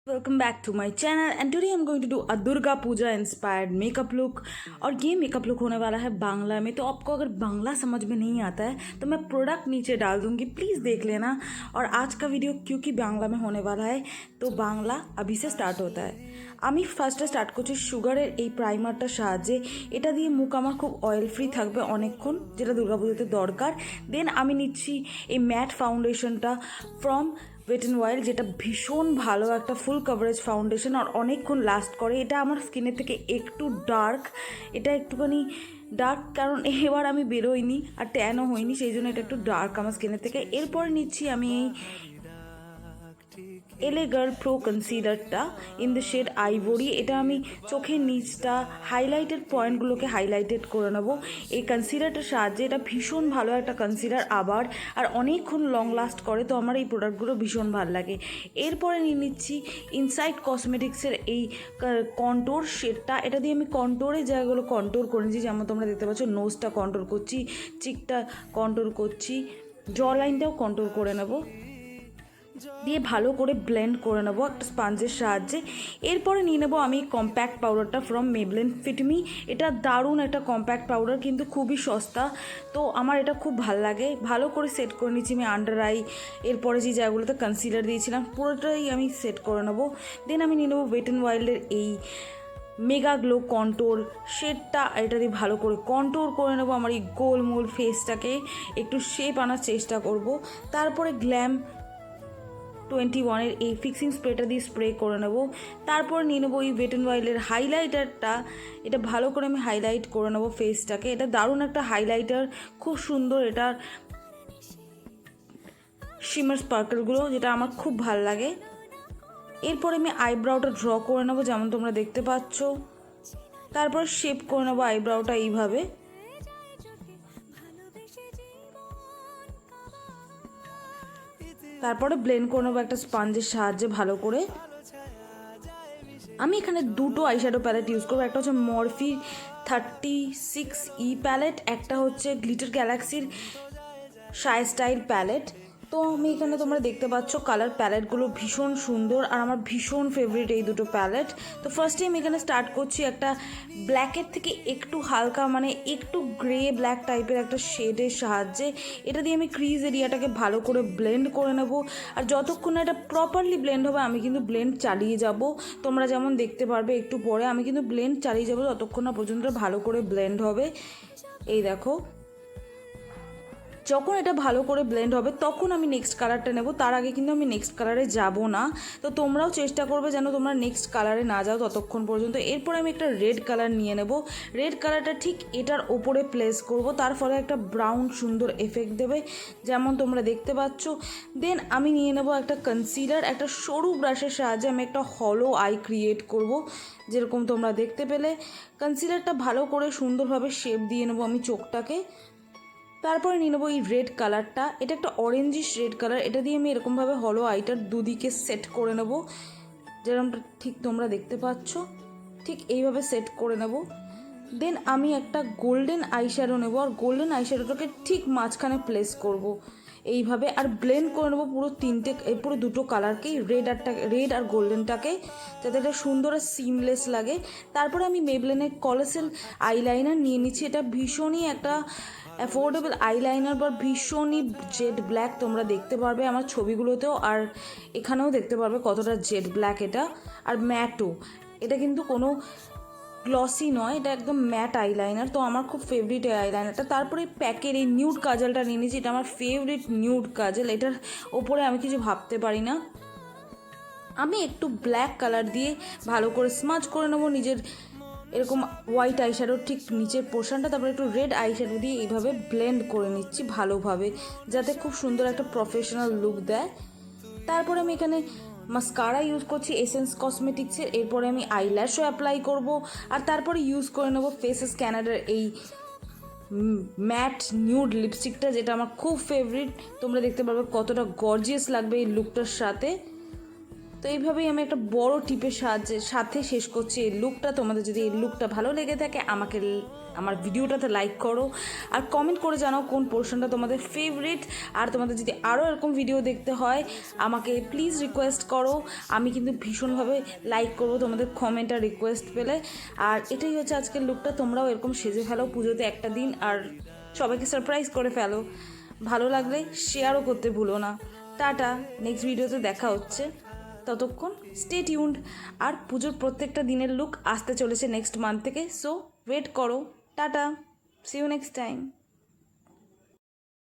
Welcome back to my channel and today I'm going to do a Durga Puja inspired makeup look। और ये makeup look होने वाला है बांग्ला में। तो आपको अगर बांग्ला समझ में नहीं आता है तो मैं प्रोडक्ट नीचे डाल दूँगी, प्लीज़ देख लेना। और आज का वीडियो क्योंकि बांग्ला में होने वाला है तो बांग्ला अभी से स्टार्ट होता है। আমি ফার্স্টে স্টার্ট করছি সুগারের এই প্রাইমারটার সাহায্যে। এটা দিয়ে মুখ আমার খুব অয়েল ফ্রি থাকবে অনেকক্ষণ, যেটা দুর্গাপুজোতে দরকার। দেন আমি নিচ্ছি এই ম্যাট ফাউন্ডেশনটা ফ্রম WetnWild, যেটা ভীষণ ভালো একটা ফুল কভারেজ ফাউন্ডেশন আর অনেকক্ষণ লাস্ট করে। এটা আমার স্কিনের থেকে একটু ডার্ক, এটা একটুখানি ডার্ক কারণ এবার আমি বেরোইনি আর ট্যানও হয়নি, সেই জন্য এটা একটু ডার্ক আমার স্কিনের থেকে। এরপরে নিচ্ছি আমি এই L.A Girl Pro কনসিলারটা ইন দ্য শেড আইভরি। এটা আমি চোখের নিচটা হাইলাইটেড পয়েন্টগুলোকে হাইলাইটেড করে নেবো এই কনসিলারটার সাহায্যে। এটা ভীষণ ভালো একটা কনসিলার আবার আর অনেকক্ষণ লং লাস্ট করে, তো আমার এই প্রোডাক্টগুলো ভীষণ ভালো লাগে। এরপরে নিয়ে নিচ্ছি ইনসাইড কসমেটিক্সের এই কন্ট্রোর শেডটা। এটা দিয়ে আমি কন্ট্রোরের জায়গাগুলো কন্ট্রোর করে নিচ্ছি, যেমন তোমরা দেখতে পাচ্ছ নোজটা কন্ট্রোর করছি, চিকটা কন্ট্রোর করছি, জ লাইনটাও কন্ট্রোর করে নেবো, দিয়ে ভালো করে ব্লেন্ড করে নেবো একটা স্পঞ্জের সাহায্যে। এরপরে নিয়ে নেবো আমি কম্প্যাক্ট পাউডারটা ফ্রম মেবলিন ফিট মি। এটা দারুণ একটা কম্প্যাক্ট পাউডার, কিন্তু খুবই সস্তা, তো আমার এটা খুব ভালো লাগে। ভালো করে সেট করে নিচ্ছি আমি আন্ডার আই, এরপরে যে জায়গাগুলোতে কনসিলার দিয়েছিলাম পুরোটাই আমি সেট করে নেবো। দেন আমি নিয়ে নেবো ওয়েটনওয়াইল্ডের এই মেগা গ্লো কন্ট্রোর শেডটা। এটা দিয়ে ভালো করে কন্ট্রোর করে নেবো আমার এই গোলমোল ফেসটাকে, একটু শেপ আনার চেষ্টা করব। তারপরে গ্ল্যাম 21-এর এই ফিক্সিং স্প্রেটা দিয়ে স্প্রে করে নেব। তারপর নিয়ে নেবো এই ওয়েটনওয়াইল্ডের হাইলাইটারটা। এটা ভালো করে আমি হাইলাইট করে নেবো ফেসটাকে। এটা দারুণ একটা হাইলাইটার, খুব সুন্দর এটার শিমার স্পার্কেলগুলো, যেটা আমার খুব ভালো লাগে। এরপরে আমি আইব্রাউটা ড্র করে নেবো, যেমন তোমরা দেখতে পাচ্ছ। তারপর শেপ করে নেবো আইব্রাউটা এইভাবে। তারপরে ব্লেন্ড করে নেবো একটা স্পঞ্জের সাহায্যে ভালো করে। আমি এখানে দুটো আইশ্যাডো প্যালেট ইউজ করবো, একটা হচ্ছে মরফি 36E প্যালেট, একটা হচ্ছে গ্লিটার গ্যালাক্সির শাই স্টাইল প্যালেট। তো আমি এখানে তোমরা দেখতে পাচ্ছ কালার প্যালেটগুলো ভীষণ সুন্দর আর আমার ভীষণ ফেভারিট এই দুটো প্যালেট। তো ফার্স্টে আমি এখানে স্টার্ট করছি একটা ব্ল্যাকের থেকে একটু হালকা মানে একটু গ্রে ব্ল্যাক টাইপের একটা শেডের সাহায্যে। এটা দিয়ে আমি ক্রিজ এরিয়াটাকে ভালো করে ব্লেন্ড করে নেব। আর যতক্ষণ না এটা প্রপারলি ব্লেন্ড হবে আমি কিন্তু ব্লেন্ড চালিয়ে যাব। তোমরা যেমন দেখতে পারবে একটু পরে আমি কিন্তু ব্লেন্ড চালিয়ে যাব ততক্ষণ না পর্যন্ত ভালো করে ব্লেন্ড হবে। এই দেখো, যখন এটা ভালো করে ব্লেন্ড হবে তখন আমি নেক্সট কালারটা নেব, তার আগে কিন্তু আমি নেক্সট কালারে যাব না। তো তোমরাও চেষ্টা করবে যেন তোমরা নেক্সট কালারে না যাও ততক্ষণ পর্যন্ত। এরপর আমি একটা রেড কালার নিয়ে নেব। রেড কালারটা ঠিক এটার ওপরে প্লেস করব, তার ফলে একটা ব্রাউন সুন্দর এফেক্ট দেবে, যেমন তোমরা দেখতে পাচ্ছ। দেন আমি নিয়ে নেব একটা কনসিলার, একটা সরু ব্রাশের সাহায্যে আমি একটা হলো আই ক্রিয়েট করব, যেরকম তোমরা দেখতে পেলে। কনসিলারটা ভালো করে সুন্দরভাবে শেপ দিয়ে নেবো আমি চোখটাকে। তারপরে নিয়ে নেবো এই রেড কালারটা, এটা একটা অরেঞ্জিশ রেড কালার। এটা দিয়ে আমি এরকমভাবে হলো আইটার দুদিকে সেট করে নেব, যেরকমটা ঠিক তোমরা দেখতে পাচ্ছ, ঠিক এইভাবে সেট করে নেব। দেন আমি একটা গোল্ডেন আইশ্যাডো নেব আর গোল্ডেন আইশ্যাডোটাকে ঠিক মাঝখানে প্লেস করব এইভাবে, আর ব্লেন্ড করে নেবো পুরো দুটো কালারকেই, রেড আর গোল্ডেনটাকে, যাতে এটা সুন্দর আর সিমলেস লাগে। তারপরে আমি মেবলিনের কলোসেল আইলাইনার নিয়ে নিচ্ছি। এটা ভীষণই একটা অ্যাফোর্ডেবল আইলাইনার বা ভীষণই জেড ব্ল্যাক, তোমরা দেখতে পারবে আমার ছবিগুলোতেও আর এখানেও দেখতে পারবে কতটা জেড ব্ল্যাক এটা। আর ম্যাটও, এটা কিন্তু কোনো গ্লসি নয়, এটা একদম ম্যাট আইলাইনার, তো আমার খুব ফেভারিট এই আইলাইনারটা। তারপরে প্যাকের এই নিউড কাজলটা নিয়ে নিয়েছি, এটা আমার ফেভারিট নিউড কাজল, এটার ওপরে আমি কিছু ভাবতে পারি না। আমি একটু ব্ল্যাক কালার দিয়ে ভালো করে স্মাচ করে নেবো নিজের এরকম হোয়াইট আইশ্যাডোর ঠিক নিচের পোর্শনটা। তারপরে একটু রেড আইশ্যাডো দিয়ে এইভাবে ব্লেন্ড করে নিচ্ছি ভালোভাবে, যাতে খুব সুন্দর একটা প্রফেশনাল লুক দেয়। তারপরে আমি এখানে মাস্কারা ইউজ করছি এসেন্স কসমেটিক্সের। এরপরে আমি আইল্যাশও অ্যাপ্লাই করব আর তারপরে ইউজ করে নেবো ফেসেস ক্যানাডার এই ম্যাট নিউড লিপস্টিকটা, যেটা আমার খুব ফেভারিট। তোমরা দেখতে পারবে কতটা গর্জিয়াস লাগবে এই লুকটার সাথে। তো এইভাবেই আমি একটা বড় টিপের সাথে শেষ করছি এই লুকটা। তোমাদের যদি এই লুকটা ভালো লেগে থাকে আমাকে আমার ভিডিওটাতে লাইক করো আর কমেন্ট করে জানাও কোন পোর্শনটা তোমাদের ফেভারিট। আর তোমাদের যদি আরও এরকম ভিডিও দেখতে হয় আমাকে প্লিজ রিকোয়েস্ট করো, আমি কিন্তু ভীষণভাবে লাইক করবো তোমাদের কমেন্ট আর রিকোয়েস্ট পেলে। আর এটাই হচ্ছে আজকের লুকটা। তোমরাও এরকম সেজে ফেলো পুজোতে একটা দিন আর সবাইকে সারপ্রাইজ করে ফেলো। ভালো লাগলে শেয়ারও করতে ভুলো না। টাটা, নেক্সট ভিডিওতে দেখা হচ্ছে, ততক্ষণ স্টে টিউনড। আর পুজোর প্রত্যেকটা দিনের লুক আসতে চলেছে নেক্সট মান্থ থেকে, সো ওয়েট করো। Ta-ta, see you next time.